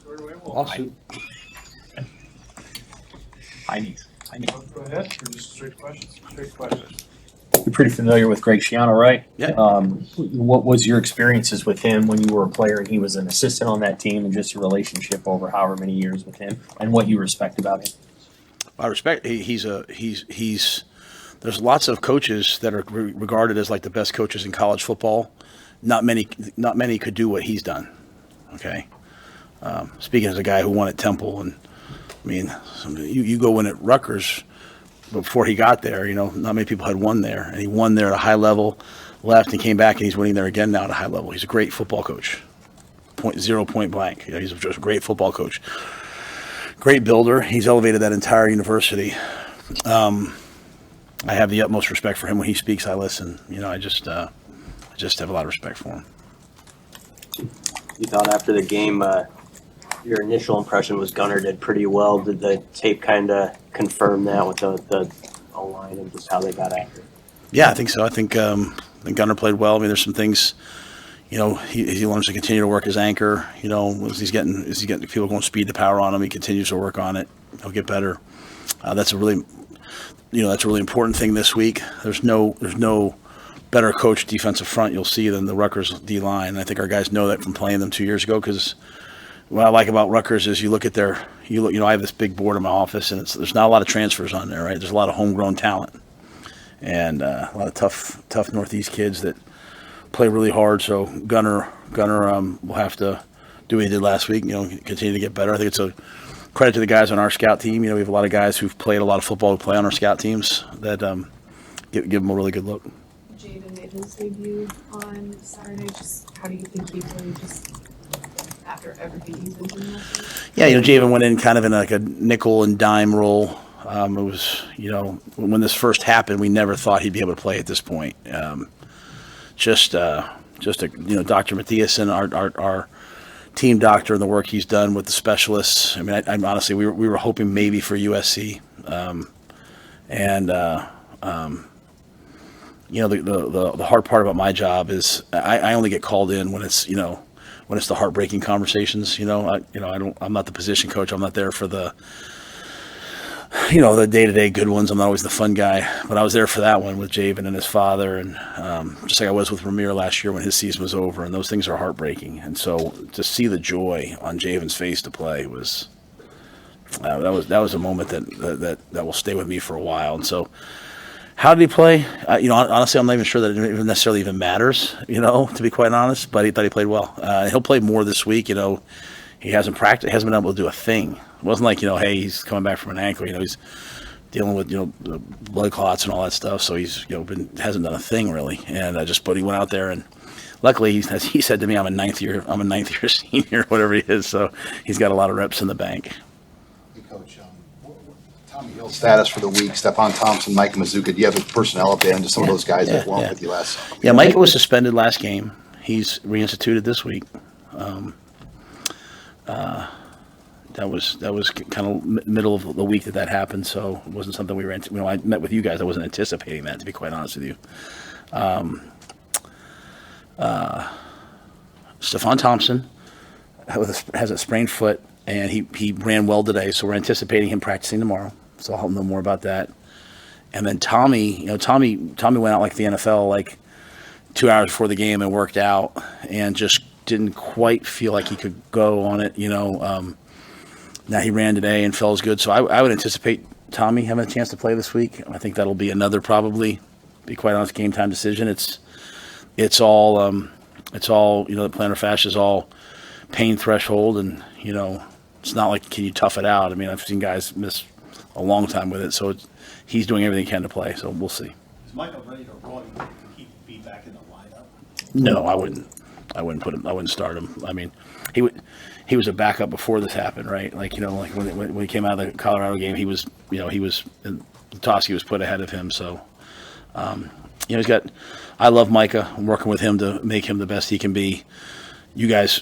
squared away. Lawsuit. High knees. Go ahead. Or just straight questions. Straight questions. You're pretty familiar with Greg Schiano, right? Yeah. What was your experiences with him when you were a player and he was an assistant on that team, and just your relationship over however many years with him, and what you respect about him? I respect. He's. There's lots of coaches that are regarded as like the best coaches in college football. Not many could do what he's done. Okay. Speaking as a guy who won at Temple, and I mean, you go win at Rutgers. Before he got there, not many people had won there, and he won there at a high level, left and came back, and he's winning there again now at a high level. He's a great football coach. Point blank. He's just a great football coach. Great builder. He's elevated that entire university. I have the utmost respect for him. When he speaks, I listen. I just have a lot of respect for him. You thought after the game, your initial impression was Gunnar did pretty well. Did the tape kind of confirm that with the O-line and just how they got after it? Yeah, I think so. I think Gunnar played well. I mean, there's some things, he learns to continue to work his anchor. As he's getting people going speed to power on him, he continues to work on it. He'll get better. That's a really important thing this week. There's no better coached defensive front you'll see than the Rutgers D-line. And I think our guys know that from playing them 2 years ago, because what I like about Rutgers is you look at I have this big board in my office, and there's not a lot of transfers on there, right? There's a lot of homegrown talent, and a lot of tough Northeast kids that play really hard. So Gunnar will have to do what he did last week, continue to get better. I think it's a credit to the guys on our scout team. We have a lot of guys who've played a lot of football who play on our scout teams that give them a really good look. Javen made his debut on Saturday. Just how do you think he played after everything he's been doing last week? Yeah, Javen went in kind of in like a nickel and dime role. It was, when this first happened, we never thought he'd be able to play at this point. Dr. Mathiasen, our team doctor, and the work he's done with the specialists. I mean, I honestly, we were hoping maybe for USC, the hard part about my job is I only get called in when it's the heartbreaking conversations. I'm not the position coach. I'm not there for the day-to-day good ones. I'm not always the fun guy, but I was there for that one with Javen and his father, and just like I was with Ramir last year when his season was over, and those things are heartbreaking. And so to see the joy on Javen's face to play was that was a moment that will stay with me for a while. And so, how did he play? Honestly, I'm not even sure that it necessarily even matters, to be quite honest, but he thought he played well. He'll play more this week. He hasn't practiced, hasn't been able to do a thing. It wasn't like, hey, he's coming back from an ankle, he's dealing with, blood clots and all that stuff. So he's, hasn't done a thing really. And but he went out there, and luckily, as he said to me, I'm a ninth year senior, whatever he is. So he's got a lot of reps in the bank. Hey, Coach, Tommy Hill's status for the week, Stephon Thompson, Micah Mazuka. Do you have a personnel update on just some of those guys that weren't with you last? Yeah, Micah was suspended last game. He's reinstituted this week. That was kind of middle of the week that happened, so it wasn't something we were. I met with you guys. I wasn't anticipating that, to be quite honest with you. Stephon Thompson has a sprained foot, and he ran well today, so we're anticipating him practicing tomorrow. So I'll know more about that. And then Tommy went out like the NFL, like 2 hours before the game and worked out, and just didn't quite feel like he could go on it. Now he ran today and felt good, so I would anticipate Tommy having a chance to play this week. I think that'll be another, probably, be quite honest, game time decision. It's all the plantar fascia is all pain threshold, and it's not like, can you tough it out? I mean, I've seen guys miss a long time with it, so he's doing everything he can to play. So we'll see. Is Michael ready to run? Can he be back in the lineup? No, I wouldn't put him. I wouldn't start him. I mean, he was a backup before this happened, right? Like when he came out of the Colorado game, he was Toski was put ahead of him. So he's got. I love Micah. I'm working with him to make him the best he can be. You guys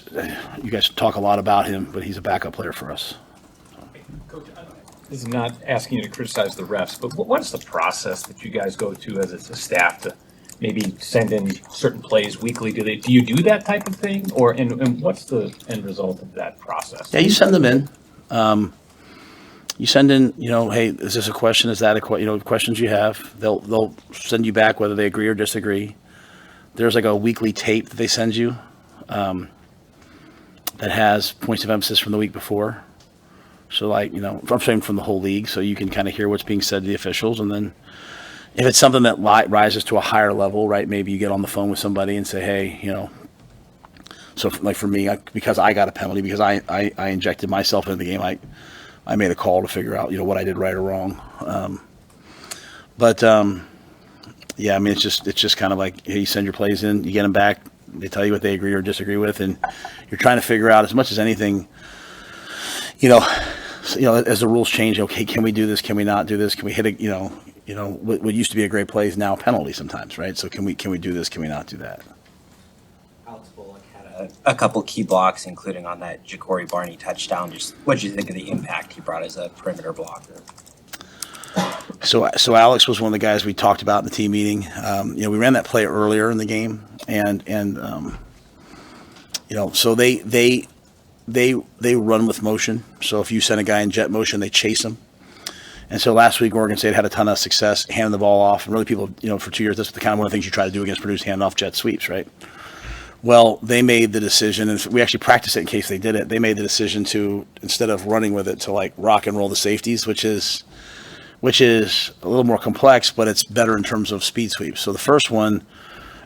talk a lot about him, but he's a backup player for us. Coach, this is not asking you to criticize the refs, but what is the process that you guys go to as a staff to maybe send in certain plays weekly? Do you do that type of thing, or and what's the end result of that process? Yeah, you send them in. You send in, hey, is this a question? Is that questions you have? They'll send you back whether they agree or disagree. There's like a weekly tape that they send you that has points of emphasis from the week before. So I'm saying from the whole league, so you can kind of hear what's being said to the officials, and then if it's something that rises to a higher level, right? Maybe you get on the phone with somebody and say, hey, so like for me, because I got a penalty because I injected myself into the game, I made a call to figure out what I did right or wrong. Yeah, I mean it's just kind of like, hey, you send your plays in, you get them back, they tell you what they agree or disagree with, and you're trying to figure out as much as anything, as the rules change. Okay, can we do this? Can we not do this? Can we hit it? What used to be a great play is now a penalty sometimes, right? So can we do this? Can we not do that? Alex Bullock had a couple key blocks, including on that Ja'Cory Barney touchdown. Just what did you think of the impact he brought as a perimeter blocker? So Alex was one of the guys we talked about in the team meeting. We ran that play earlier in the game, and so they run with motion. So if you send a guy in jet motion, they chase him. And so last week, Oregon State had a ton of success handing the ball off. And really people, for 2 years, that's the kind of one of the things you try to do against Purdue's handoff jet sweeps, right? Well, they made the decision, and we actually practiced it in case they did it. They made the decision to, instead of running with it, to rock and roll the safeties, which is a little more complex, but it's better in terms of speed sweeps. So the first one,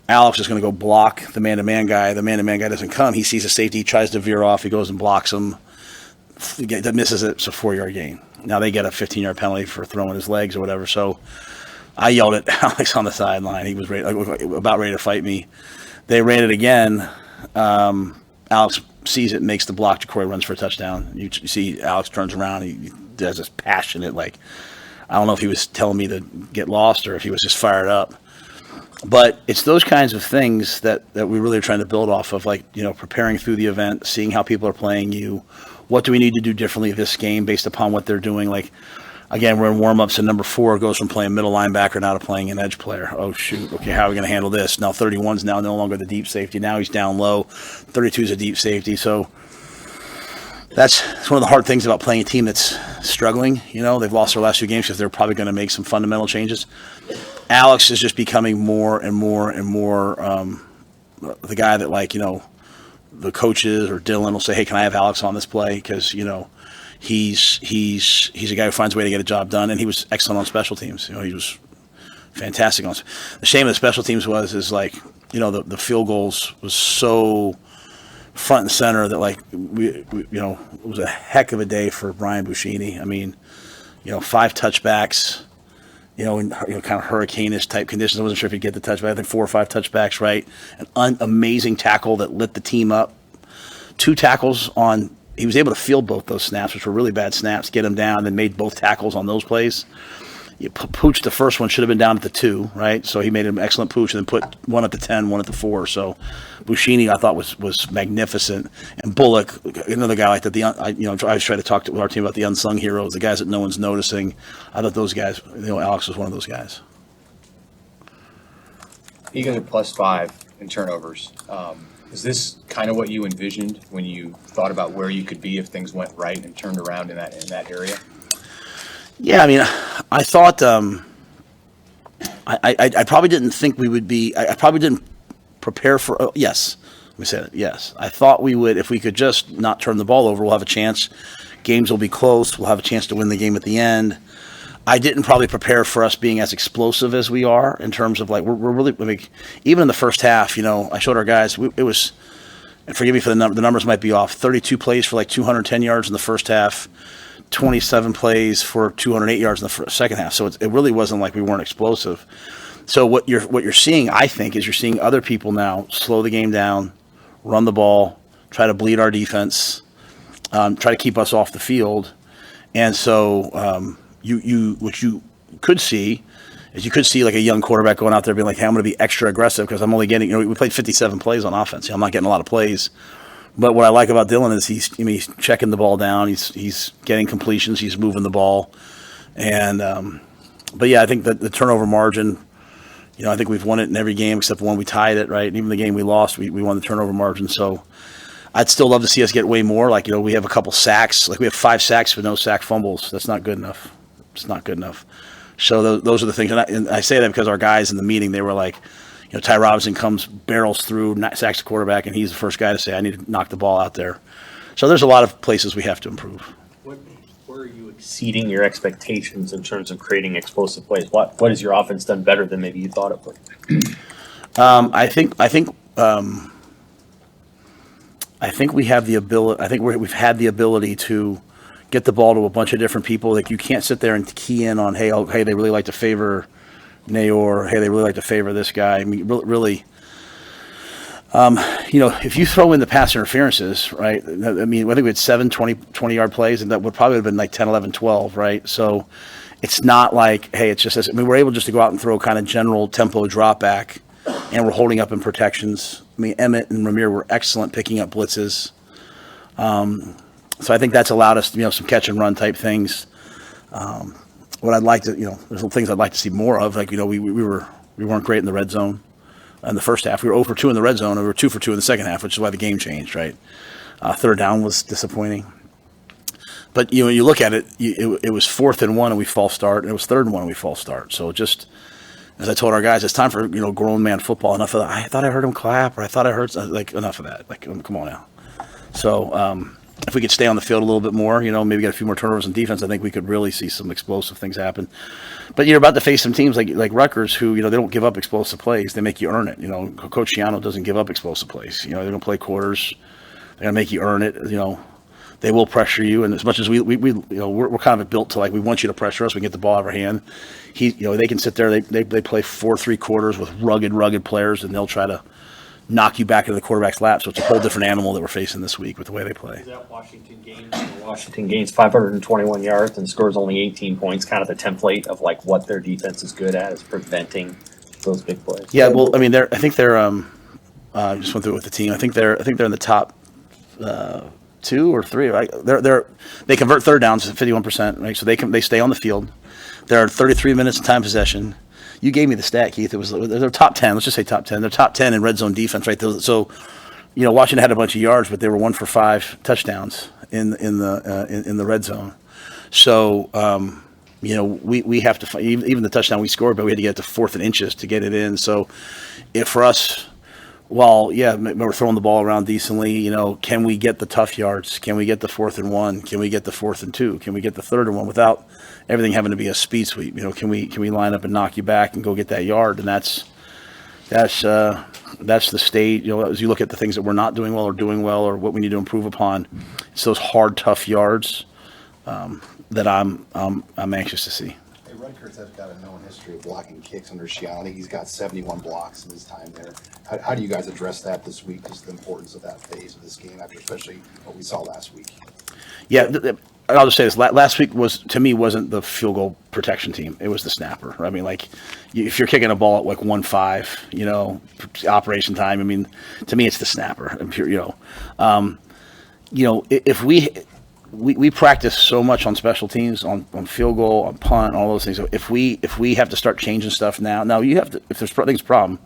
Alex is going to go block the man-to-man guy. The man-to-man guy doesn't come. He sees a safety, he tries to veer off. He goes and blocks him. That misses it. It's a 4-yard gain. Now they get a 15-yard penalty for throwing his legs or whatever. So I yelled at Alex on the sideline. He was about ready to fight me. They ran it again. Alex sees it, makes the block. Ja'Cory runs for a touchdown. You see Alex turns around. He does this passionate, I don't know if he was telling me to get lost or if he was just fired up. But it's those kinds of things that we really are trying to build off of, preparing through the event, seeing how people are playing you. What do we need to do differently this game based upon what they're doing? Again, we're in warm-ups, and number 4 goes from playing middle linebacker now to playing an edge player. Oh, shoot. Okay, how are we going to handle this? Now 31's now no longer the deep safety. Now he's down low. 32 is a deep safety. So that's one of the hard things about playing a team that's struggling. They've lost their last 2 games because they're probably going to make some fundamental changes. Alex is just becoming more and more and more the guy that, the coaches or Dylan will say, hey, can I have Alex on this play? Because, he's a guy who finds a way to get a job done, and he was excellent on special teams. He was fantastic on. The shame of the special teams the field goals was so front and center that it was a heck of a day for Brian Buschini. I mean, 5 touchbacks, in kind of hurricane-ish type conditions. I wasn't sure if he'd get the touchback. I think 4 or 5 touchbacks, right? An amazing tackle that lit the team up. 2 tackles on. He was able to field both those snaps, which were really bad snaps, get him down, and made both tackles on those plays. Pooch, the first one, should have been down at the 2, right? So he made an excellent pooch and then put one at the 10, one at the 4. So Buschini, I thought, was magnificent. And Bullock, another guy like that. I always try to talk to our team about the unsung heroes, the guys that no one's noticing. I thought those guys, Alex was one of those guys. You guys are +5 in turnovers. Is this kind of what you envisioned when you thought about where you could be if things went right and turned around in that area? Yeah, I mean, I thought I probably didn't think we would be. I probably didn't prepare for. Oh, yes, let me say that. Yes, I thought we would. If we could just not turn the ball over, we'll have a chance. Games will be close. We'll have a chance to win the game at the end. I didn't probably prepare for us being as explosive as we are in terms of we're really even in the first half. I showed our guys it was. And forgive me for the numbers might be off. 32 plays for 210 yards in the first half. 27 plays for 208 yards in the second half. So it really wasn't like we weren't explosive. So what you're seeing, I think, is you're seeing other people now slow the game down, run the ball, try to bleed our defense, try to keep us off the field. And so what you could see is a young quarterback going out there being like, hey, I'm going to be extra aggressive because I'm only getting, we played 57 plays on offense. I'm not getting a lot of plays. But what I like about Dylan is he's checking the ball down. He's getting completions. He's moving the ball, and but yeah, I think that the turnover margin, I think we've won it in every game except one we tied it, right? And even the game we lost, we won the turnover margin. So I'd still love to see us get way more. Like, we have a couple sacks. Like, we have 5 sacks with no sack fumbles. That's not good enough. It's not good enough. So those are the things. And I say that because our guys in the meeting, they were like, Ty Robinson barrels through, sacks the quarterback, and he's the first guy to say, I need to knock the ball out there. So there's a lot of places we have to improve. Where are you exceeding your expectations in terms of creating explosive plays? What has your offense done better than maybe you thought it would? I think we have the ability. I think we've had the ability to get the ball to a bunch of different people. Like, you can't sit there and key in on, hey, they really like to favor Nayor. Hey, they really like to favor this guy. I mean, really. If you throw in the pass interferences, right? I mean, I think we had 7 20-yard plays, and that would probably have been like 10, 11, 12, right? So it's not like, hey, it's just this. I mean, we're able just to go out and throw kind of general tempo drop back, and we're holding up in protections. I mean, Emmett and Ramir were excellent picking up blitzes. So I think that's allowed us, some catch and run type things. What I'd like to, there's some things I'd like to see more of. Like, we weren't great in the red zone. In the first half, we were 0 for 2 in the red zone, and we were 2 for 2 in the second half, which is why the game changed, right? Third down was disappointing. But, when you look at it, it was 4th and 1 and we false start, and it was 3rd and 1 and we false start. So just, as I told our guys, it's time for, grown man football. Enough of that. I thought I heard him clap, or I thought I heard, enough of that. Like, come on now. So if we could stay on the field a little bit more, maybe get a few more turnovers in defense, I think we could really see some explosive things happen. But you're about to face some teams like Rutgers who, they don't give up explosive plays. They make you earn it. Coach Shiano doesn't give up explosive plays. They're going to play quarters. They're going to make you earn it. They will pressure you. And as much as we're kind of built to, like, we want you to pressure us, we get the ball out of our hand. They can sit there. They play 4-3 quarters with rugged players, and they'll try to knock you back into the quarterback's lap. So it's a whole different animal that we're facing this week with the way they play. Is that Washington gains 521 yards and scores only 18 points, kind of the template of like what their defense is good at, is preventing those big plays? Yeah, well, I mean, I think they're I just went through it with the team. I think they're in the top 2 or 3. Right? They convert third downs at 51%. Right, so they stay on the field. There are 33 minutes of time possession. You gave me the stat, Keith. They're top 10. Let's just say top 10. They're top 10 in red zone defense, right? So, Washington had a bunch of yards, but they were 1 for 5 touchdowns in the red zone. So, we have to even the touchdown we scored, but we had to get to 4th and inches to get it in. So, for us, we're throwing the ball around decently. Can we get the tough yards? Can we get the 4th and 1? Can we get the 4th and 2? Can we get the 3rd and 1 without everything having to be a speed sweep? Can we line up and knock you back and go get that yard? And that's the state. As you look at the things that we're not doing well or what we need to improve upon, it's those hard, tough yards that I'm anxious to see. Hey, Rutgers has got a known history of blocking kicks under Shiani. He's got 71 blocks in his time there. How do you guys address that this week? Just the importance of that phase of this game, after especially what we saw last week. Yeah, I'll just say this. Last week wasn't the field goal protection team. It was the snapper. I mean, like, if you're kicking a ball at like 1-5, operation time. I mean, to me, it's the snapper. If we practice so much on special teams, on field goal, on punt, all those things. If we have to start changing stuff now you have to. If there's a problem,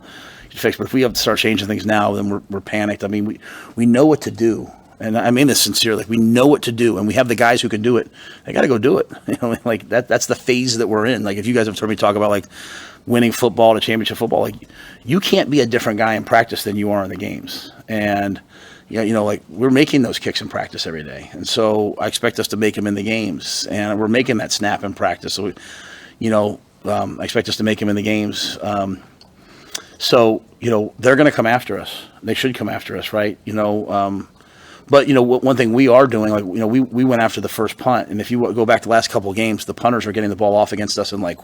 you fix. But if we have to start changing things now, then we're panicked. I mean, we know what to do. And I mean this sincerely. Like, we know what to do, and we have the guys who can do it. They got to go do it. Like that's the phase that we're in. Like, if you guys have heard me talk about like winning football to championship football, like, you can't be a different guy in practice than you are in the games. And like, we're making those kicks in practice every day, and so I expect us to make them in the games. And we're making that snap in practice. So, I expect us to make them in the games. So they're going to come after us. They should come after us, right? But, one thing we are doing, like, we went after the first punt. And if you go back to the last couple of games, the punters are getting the ball off against us in like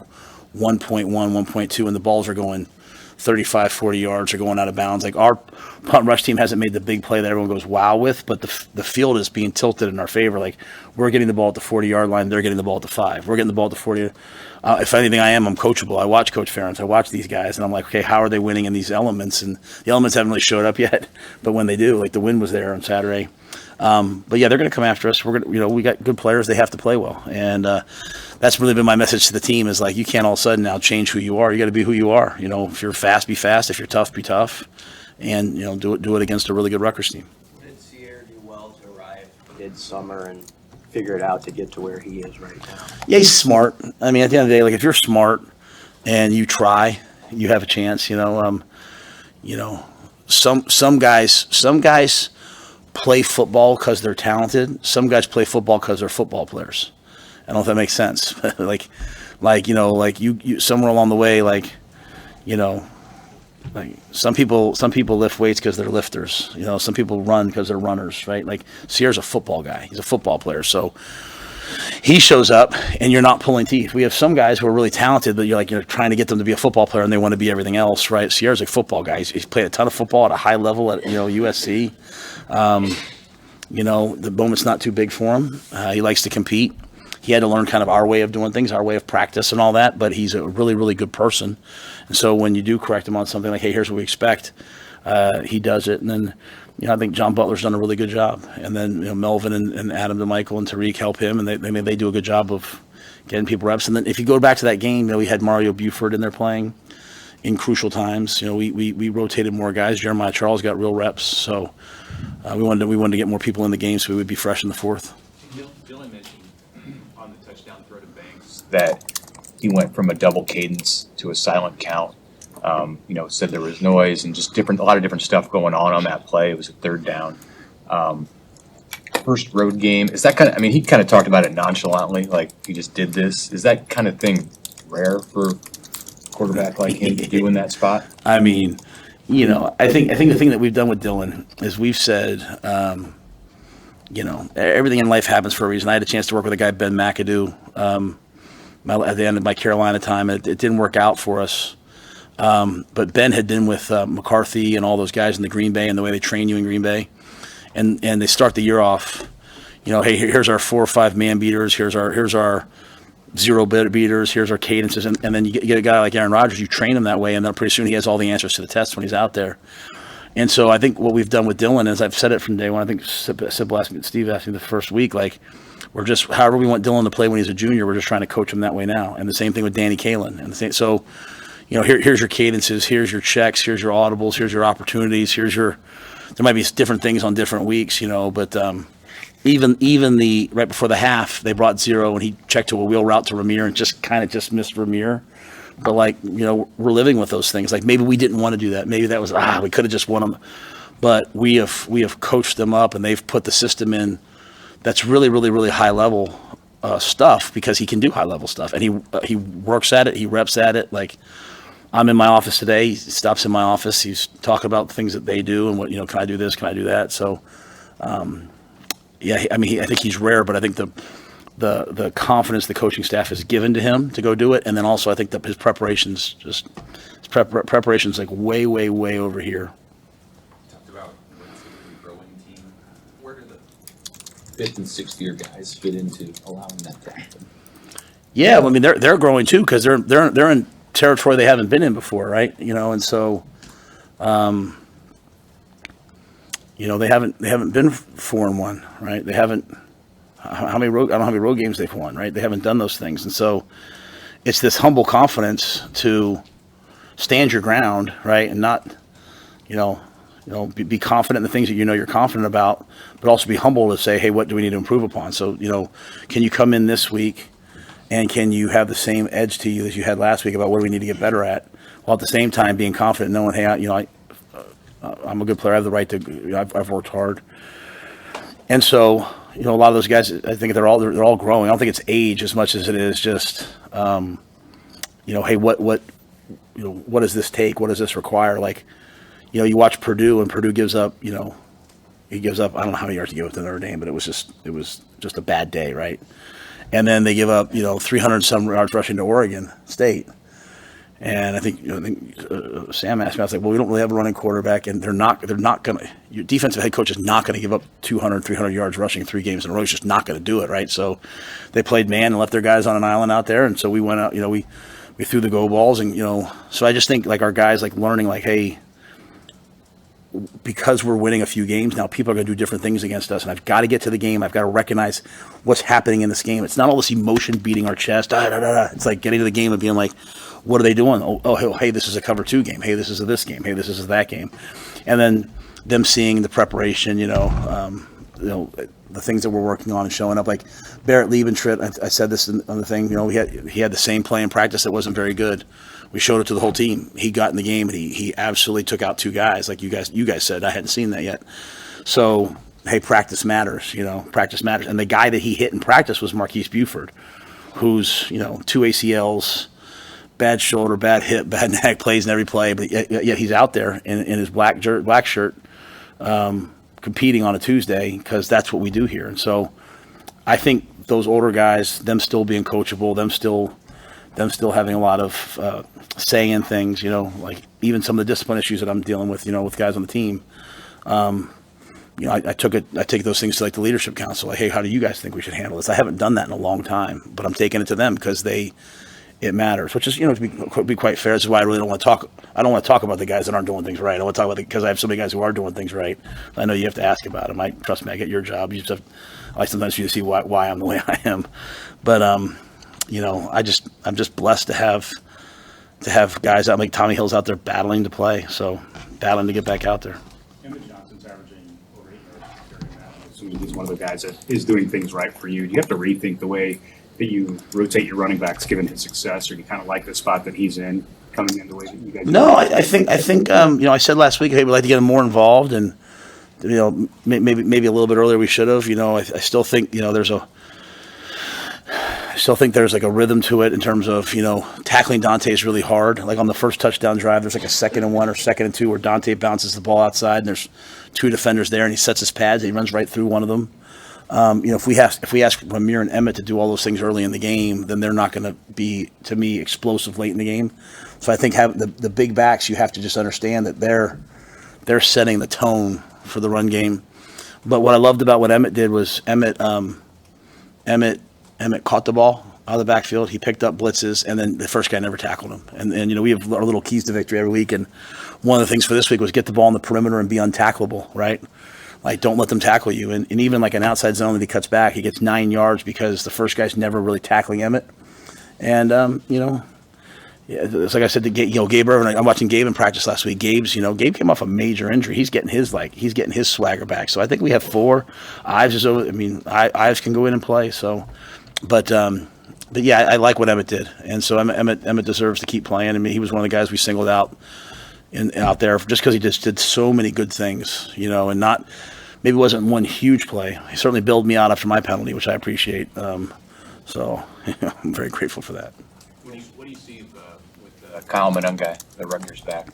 1.1, 1.2, and the balls are going 35, 40 yards or going out of bounds. Like, our punt rush team hasn't made the big play that everyone goes wow with, but the field is being tilted in our favor. Like, we're getting the ball at the 40-yard line. They're getting the ball at the 5. We're getting the ball at the 40. If anything, I'm coachable. I watch Coach Ferentz. I watch these guys, and I'm like, okay, how are they winning in these elements? And the elements haven't really showed up yet, but when they do, like, the wind was there on Saturday. But yeah, they're going to come after us. We're going to, we got good players. They have to play well, and that's really been my message to the team is like, you can't all of a sudden now change who you are. You got to be who you are. You know, if you're fast, be fast. If you're tough, be tough. And, you know, do it against a really good Rutgers team. Did Sierra do well to arrive mid-summer and figure it out to get to where he is right now? Yeah, he's smart. I mean, at the end of the day, like if you're smart and you try, you have a chance. You know, some guys play football because they're talented. Some guys play football because they're football players. I don't know if that makes sense. like you somewhere along the way, like, you know, like some people lift weights because they're lifters. You know, some people run because they're runners, right? Like Sierra's a football guy. He's a football player. So he shows up and you're not pulling teeth. We have some guys who are really talented, but you're trying to get them to be a football player and they want to be everything else, right? Sierra's a football guy. He's played a ton of football at a high level at, USC. You know, the moment's not too big for him. He likes to compete. He had to learn kind of our way of doing things, our way of practice and all that, but he's a really, really good person. And so when you do correct him on something like, hey, here's what we expect, he does it. And then, I think John Butler's done a really good job. And then, Melvin and Adam DeMichael and Tariq help him, and they do a good job of getting people reps. And then if you go back to that game, we had Mario Buford in there playing in crucial times. We rotated more guys. Jeremiah Charles got real reps. So we wanted to get more people in the game so we would be fresh in the fourth. Dylan mentioned on the touchdown throw to Banks that he went from a double cadence to a silent count. Said there was noise and just a lot of different stuff going on that play. It was a third down. First road game. Is that he kind of talked about it nonchalantly, like he just did this. Is that kind of thing rare for a quarterback like him to do in that spot? I mean, I think the thing that we've done with Dylan is we've said, everything in life happens for a reason. I had a chance to work with a guy, Ben McAdoo, at the end of my Carolina time. It didn't work out for us. But Ben had been with McCarthy and all those guys in the Green Bay and the way they train you in Green Bay. And they start the year off, hey, here's our 4 or 5 man beaters. Here's our 0 beaters. Here's our cadences. And then you get a guy like Aaron Rodgers, you train him that way, and then pretty soon he has all the answers to the test when he's out there. And so I think what we've done with Dylan is, I've said it from day one, I think Steve asked me the first week, like, we're just, however we want Dylan to play when he's a junior, we're just trying to coach him that way now. And the same thing with Danny Kalen. So, here's your cadences, here's your checks, here's your audibles, here's your opportunities, there might be different things on different weeks, but even the right before the half, they brought 0 and he checked to a wheel route to Ramir and just missed Ramir. But we're living with those things. Like maybe we didn't want to do that. Maybe that was, we could have just won them. But we have coached them up and they've put the system in that's really, really, really high level stuff, because he can do high level stuff and he works at it. He reps at it. Like, I'm in my office today. He stops in my office. He's talking about things that they do and what, can I do this? Can I do that? So, I think he's rare, but I think the confidence the coaching staff has given to him to go do it. And then also I think that his preparation's like way, way, way over here. You talked about a growing team. Where do the 5th and 6th year guys fit into allowing that to happen? Yeah, well, I mean, they're growing too, because they're in territory they haven't been in before, right? And so, they haven't been 4-1, right? They haven't. I don't know how many road games they've won, right? They haven't done those things, and so it's this humble confidence to stand your ground, right, and not, be confident in the things that you're confident about, but also be humble to say, hey, what do we need to improve upon? So, can you come in this week? And can you have the same edge to you as you had last week about what do we need to get better at, while at the same time being confident, knowing, hey, I'm a good player. I have the right to. I've worked hard, and so a lot of those guys, I think they're all growing. I don't think it's age as much as it is just, hey, what does this take? What does this require? Like, you watch Purdue, and Purdue gives up. He gives up. I don't know how many yards he gave up to Notre Dame, but it was just a bad day, right? And then they give up, 300 some yards rushing to Oregon State. And I think, Sam asked me, I was like, well, we don't really have a running quarterback, and they're not going to. Your defensive head coach is not going to give up 200, 300 yards rushing 3 games in a row. He's just not going to do it, right? So they played man and left their guys on an island out there, and so we went out. We threw the go balls, and so I just think like our guys like learning like, hey, because we're winning a few games now, people are going to do different things against us, and I've got to get to the game. I've got to recognize what's happening in this game. It's not all this emotion beating our chest. It's like getting to the game and being like, what are they doing? Hey, this is a cover 2 game. Hey, this is this game. Hey, this is that game. And then them seeing the preparation, the things that we're working on and showing up. Like Barrett Liebentritt, I said this on the thing, he had the same play in practice that wasn't very good. We showed it to the whole team. He got in the game and he absolutely took out 2 guys, like you guys said. I hadn't seen that yet. So, hey, practice matters, practice matters. And the guy that he hit in practice was Marquise Buford, who's, 2 ACLs, bad shoulder, bad hip, bad neck, plays in every play, but yet he's out there in his black shirt, competing on a Tuesday, because that's what we do here. And so I think those older guys, them still being coachable, them still having a lot of say in things, like even some of the discipline issues that I'm dealing with, with guys on the team. I take those things to like the leadership council. Like, hey, how do you guys think we should handle this? I haven't done that in a long time, but I'm taking it to them because it matters, which is, to be quite fair. This is why I really don't want to talk. I don't want to talk about the guys that aren't doing things right. I want to talk about because I have so many guys who are doing things right. I know you have to ask about them. Trust me, I get your job. You just have, I sometimes you to see why I'm the way I am. But I'm just blessed to have guys out like Tommy Hill's out there battling to play, so battling to get back out there. Emmett Johnson's averaging over 8 yards per carry now. Assuming he's one of the guys that is doing things right for you. Do you have to rethink the way that you rotate your running backs given his success, or do you kind of like the spot that he's in coming in the way that you guys? No, I think I said last week, hey, we'd like to get him more involved, and maybe a little bit earlier we should have. I still think there's like a rhythm to it in terms of tackling Dante is really hard. Like on the first touchdown drive, there's like a 2nd and 1 or 2nd and 2 where Dante bounces the ball outside, and there's 2 defenders there, and he sets his pads and he runs right through one of them. If we ask Amir and Emmett to do all those things early in the game, then they're not going to be, to me, explosive late in the game. So I think the big backs, you have to just understand that they're setting the tone for the run game. But what I loved about what Emmett did was Emmett caught the ball out of the backfield. He picked up blitzes, and then the first guy never tackled him. And we have our little keys to victory every week. And one of the things for this week was get the ball in the perimeter and be untackleable, right? Like, don't let them tackle you. And even like an outside zone that he cuts back, he gets 9 yards because the first guy's never really tackling Emmett. And, it's like I said to Gabe Irvin, I'm watching Gabe in practice last week. Gabe came off a major injury. He's getting his swagger back. So I think we have 4. Ives is over. Ives can go in and play. So, but yeah, I like what Emmett did. And so Emmett deserves to keep playing. He was one of the guys we singled out out there just because he just did so many good things, and not maybe it wasn't one huge play. He certainly bailed me out after my penalty, which I appreciate. So I'm very grateful for that. What do you see with Kyle Monunga, the Rutgers back?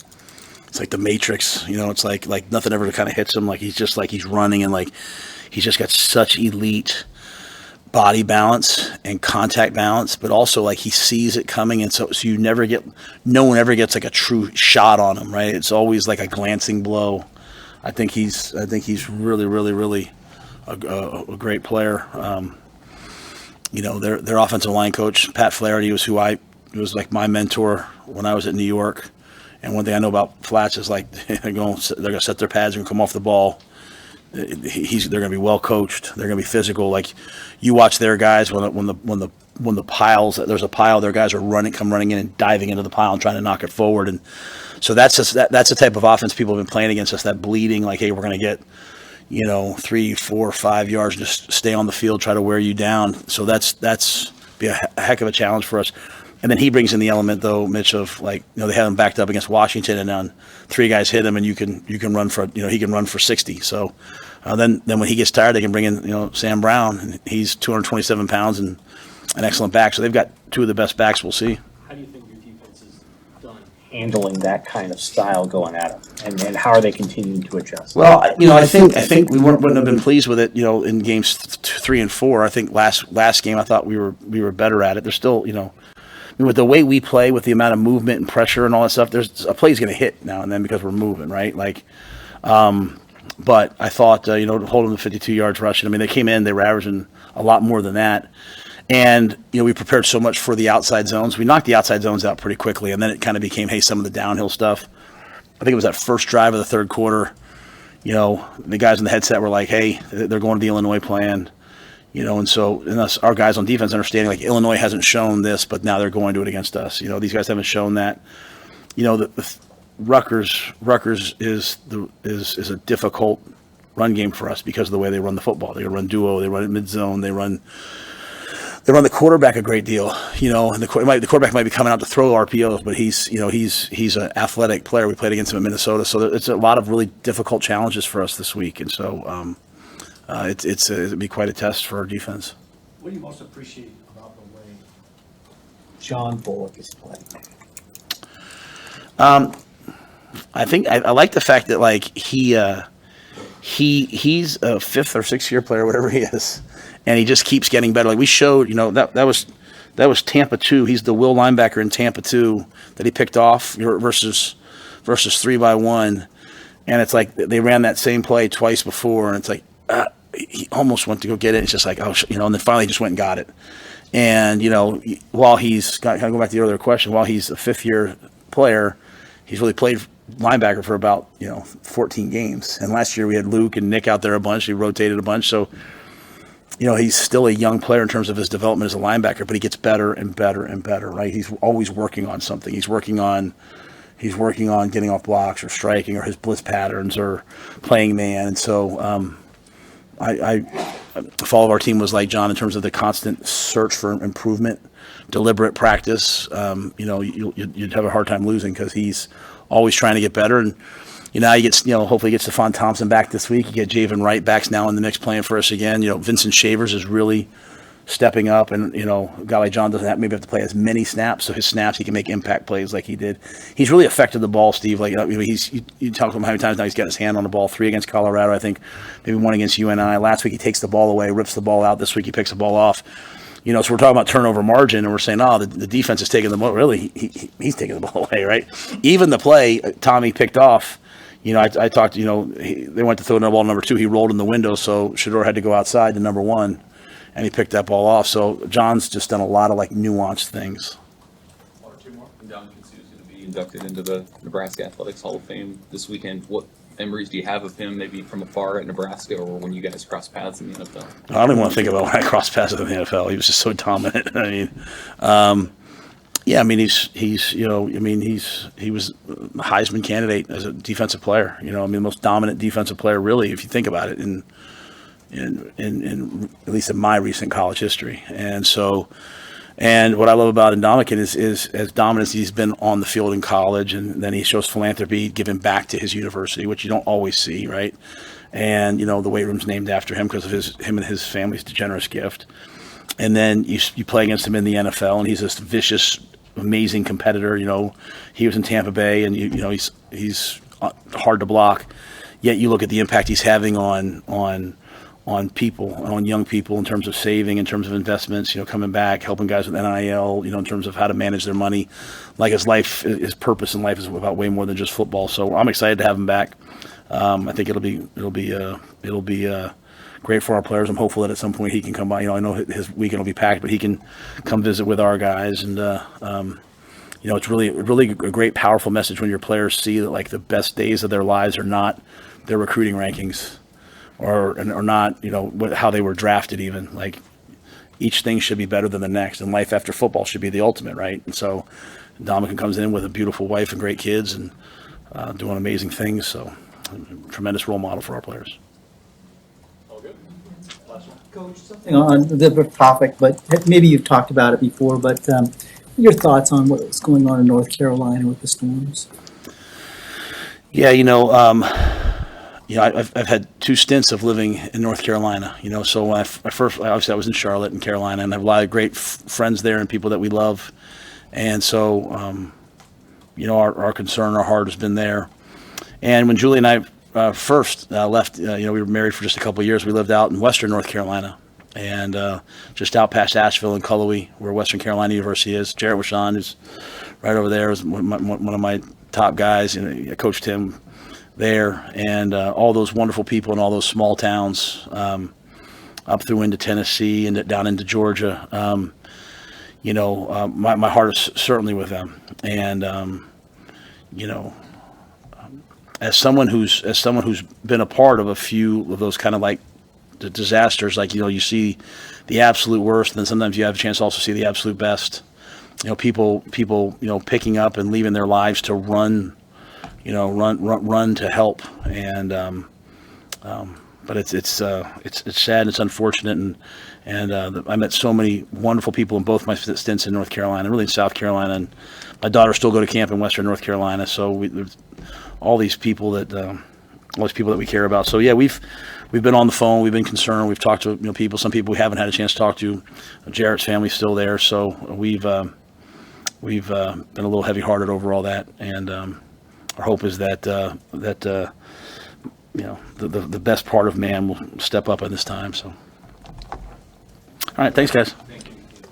It's like the Matrix, it's like nothing ever kind of hits him. Like he's running and like he's just got such elite body balance and contact balance, but also like he sees it coming, and so no one ever gets like a true shot on him, right? It's always like a glancing blow. I think he's really, really, really a great player. Their offensive line coach Pat Flaherty was was like my mentor when I was at New York. And one thing I know about Flats is like they're going to set their pads and come off the ball. They're going to be well coached. They're going to be physical. Like you watch their guys when the piles, there's a pile, their guys are come running in and diving into the pile and trying to knock it forward. And so that's the type of offense people have been playing against us. That bleeding, like, hey, we're going to get 3, 4, 5 yards, just stay on the field, try to wear you down. So that's be a heck of a challenge for us. And then he brings in the element, though, Mitch, of like, they had him backed up against Washington, and then 3 guys hit him, and you can run for, he can run for 60. So then when he gets tired, they can bring in, Sam Brown, and he's 227 pounds and an excellent back. So they've got 2 of the best backs we'll see. How do you think your defense is done handling that kind of style going at them, and how are they continuing to adjust? Well, I think we wouldn't have been pleased with it, in games 3 and 4. I think last game I thought we were better at it. There's still, with the way we play, with the amount of movement and pressure and all that stuff, there's a play's going to hit now and then because we're moving, right? Like, but I thought, holding the 52 yards rushing. They came in, they were averaging a lot more than that. And, we prepared so much for the outside zones. We knocked the outside zones out pretty quickly, and then it kind of became, hey, some of the downhill stuff. I think it was that first drive of the third quarter. the guys in the headset were like, hey, they're going to the Illinois plan. And so our guys on defense understanding like Illinois hasn't shown this, but now they're going to it against us. These guys haven't shown that. The Rutgers is a difficult run game for us because of the way they run the football. They run duo, they run it mid zone, they run the quarterback a great deal. And the quarterback might be coming out to throw RPOs, but he's an athletic player. We played against him in Minnesota, so it's a lot of really difficult challenges for us this week, and so. It'd be quite a test for our defense. What do you most appreciate about the way John Bullock is playing? I think I like the fact that like he's a fifth or sixth year player, whatever he is, and he just keeps getting better. Like we showed, that was Tampa 2. He's the will linebacker in Tampa 2 that he picked off versus 3-by-1, and it's like they ran that same play twice before, and it's like. He almost went to go get it. It's just like, and then finally just went and got it. And, while he's got, kind of go back to the earlier question, while he's a fifth year player, he's really played linebacker for about, 14 games. And last year we had Luke and Nick out there a bunch. He rotated a bunch. So, he's still a young player in terms of his development as a linebacker, but he gets better and better and better, right? He's always working on something. He's working on getting off blocks or striking or his blitz patterns or playing man. And so, if all of our team was like John in terms of the constant search for improvement, deliberate practice, you'd have a hard time losing because he's always trying to get better. And now he gets, hopefully he gets Stephon Thompson back this week. You get Javen Wright back's now in the mix playing for us again. Vincent Shavers is really stepping up, and a guy like John doesn't maybe have to play as many snaps, so his snaps he can make impact plays like he did. He's really affected the ball, Steve. Like you talk to him how many times now he's got his hand on the ball. 3 against Colorado, I think, maybe 1 against UNI. Last week he takes the ball away, rips the ball out. This week he picks the ball off. So we're talking about turnover margin, and we're saying, the defense is taking the ball. Really, he's taking the ball away, right? Even the play Tommy picked off. I talked. They went to throw the ball number 2. He rolled in the window, so Shedeur had to go outside to number 1. And he picked that ball off. So John's just done a lot of nuanced things. One or two more. Don Kinsu is going to be inducted into the Nebraska Athletics Hall of Fame this weekend. What memories do you have of him, maybe from afar at Nebraska or when you guys crossed paths in the NFL? I don't even want to think about when I crossed paths in the NFL. He was just so dominant. He was a Heisman candidate as a defensive player. The most dominant defensive player, really, if you think about it, in at least in my recent college history. And so, and what I love about Ndamukong is as dominant as he's been on the field in college, and then he shows philanthropy, giving back to his university, which you don't always see, right? And, the weight room's named after him because of him and his family's generous gift. And then you play against him in the NFL, and he's this vicious, amazing competitor. He was in Tampa Bay, and he's hard to block. Yet you look at the impact he's having on people, on young people, in terms of saving, in terms of investments, coming back, helping guys with NIL, in terms of how to manage their money. Like his purpose in life is about way more than just football. So I'm excited to have him back. I think it'll be great for our players. I'm hopeful that at some point he can come by. I know his weekend will be packed, but he can come visit with our guys. And it's really a great, powerful message when your players see that the best days of their lives are not their recruiting rankings. Or not, how they were drafted even. Each thing should be better than the next, and life after football should be the ultimate, right? And so Ndamukong comes in with a beautiful wife and great kids and doing amazing things, so tremendous role model for our players. all good? Last one. Coach, something on the topic, but maybe you've talked about it before, but your thoughts on what's going on in North Carolina with the storms? Yeah, I've had 2 stints of living in North Carolina, so when obviously I was in Charlotte and Carolina, and I have a lot of great friends there and people that we love. And so, our concern, our heart has been there. And when Julie and I first left, we were married for just a couple of years. We lived out in Western North Carolina and just out past Asheville and Cullowhee, where Western Carolina University is. Jarrett Washon, who's right over there, is one of my top guys. I coached him there, and all those wonderful people in all those small towns up through into Tennessee and down into Georgia. My heart is certainly with them. And, as someone who's been a part of a few of those kind of like the disasters, like, you see the absolute worst, and then sometimes you have a chance to also see the absolute best. People picking up and leaving their lives to run to help, and but it's sad, it's unfortunate, and I met so many wonderful people in both my stints in North Carolina, really in South Carolina, and my daughters still go to camp in Western North Carolina. So there's all these people that we care about. So yeah, we've been on the phone, we've been concerned, we've talked to people. Some people we haven't had a chance to talk to. Jarrett's family's still there, so we've been a little heavy-hearted over all that, and our hope is that the best part of man will step up at this time. So, all right, thanks, guys.